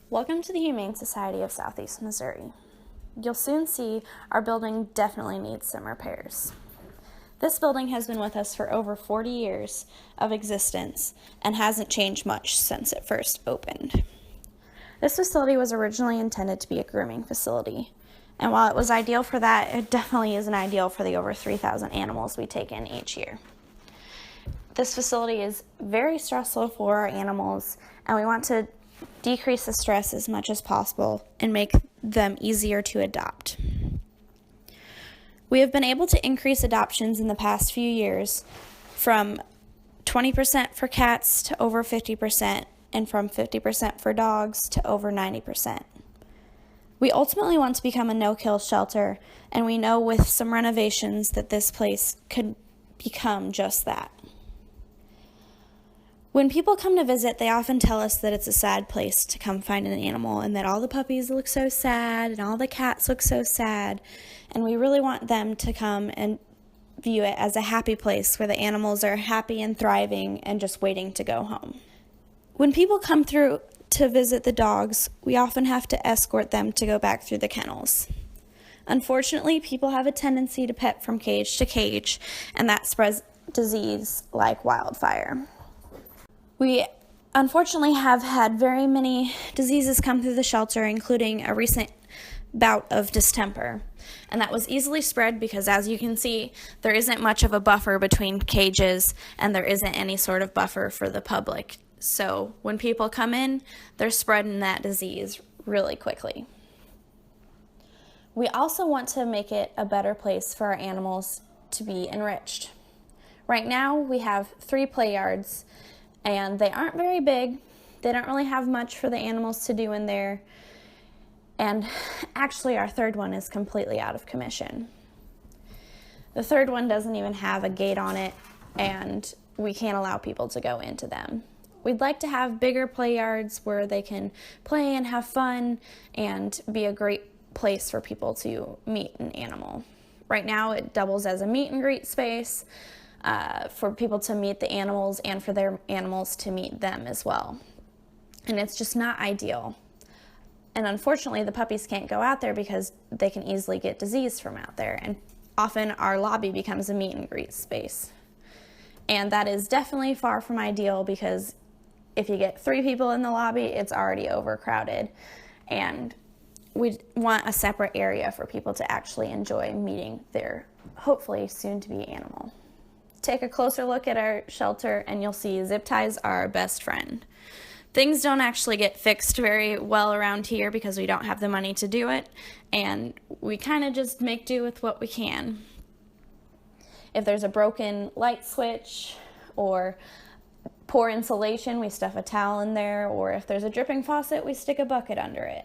Welcome to the Humane Society of Southeast Missouri. You'll soon see our building definitely needs some repairs. This building has been with us for over 40 years of existence and hasn't changed much since it first opened. This facility was originally intended to be a grooming facility, and while it was ideal for that, it definitely isn't ideal for the over 3,000 animals we take in each year. This facility is very stressful for our animals, and we want to decrease the stress as much as possible and make them easier to adopt. We have been able to increase adoptions in the past few years from 20% for cats to over 50%, and from 50% for dogs to over 90%. We ultimately want to become a no-kill shelter, and we know with some renovations that this place could become just that. When people come to visit, they often tell us that it's a sad place to come find an animal and that all the puppies look so sad and all the cats look so sad, and we really want them to come and view it as a happy place where the animals are happy and thriving and just waiting to go home. When people come through to visit the dogs, we often have to escort them to go back through the kennels. Unfortunately, people have a tendency to pet from cage to cage, and that spreads disease like wildfire. We unfortunately have had very many diseases come through the shelter, including a recent bout of distemper. And that was easily spread because, as you can see, there isn't much of a buffer between cages and there isn't any sort of buffer for the public. So when people come in, they're spreading that disease really quickly. We also want to make it a better place for our animals to be enriched. Right now we have 3 play yards, and they aren't very big. They don't really have much for the animals to do in there. And actually our 3rd one is completely out of commission. The 3rd one doesn't even have a gate on it, and we can't allow people to go into them. We'd like to have bigger play yards where they can play and have fun and be a great place for people to meet an animal. Right now it doubles as a meet and greet space, for people to meet the animals and for their animals to meet them as well. And it's just not ideal. And unfortunately, the puppies can't go out there because they can easily get disease from out there. And often our lobby becomes a meet and greet space. And that is definitely far from ideal because if you get 3 people in the lobby, it's already overcrowded. And we want a separate area for people to actually enjoy meeting their hopefully soon-to-be animal. Take a closer look at our shelter and you'll see zip ties are our best friend. Things don't actually get fixed very well around here because we don't have the money to do it, and we kind of just make do with what we can. If there's a broken light switch or poor insulation, we stuff a towel in there, or if there's a dripping faucet, we stick a bucket under it.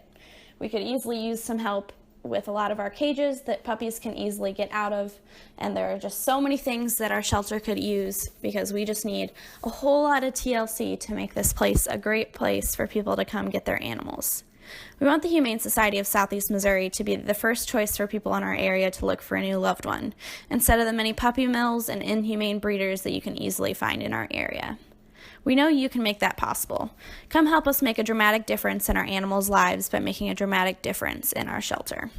We could easily use some help with a lot of our cages that puppies can easily get out of, and there are just so many things that our shelter could use because we just need a whole lot of TLC to make this place a great place for people to come get their animals. We want the Humane Society of Southeast Missouri to be the first choice for people in our area to look for a new loved one, instead of the many puppy mills and inhumane breeders that you can easily find in our area. We know you can make that possible. Come help us make a dramatic difference in our animals' lives by making a dramatic difference in our shelter.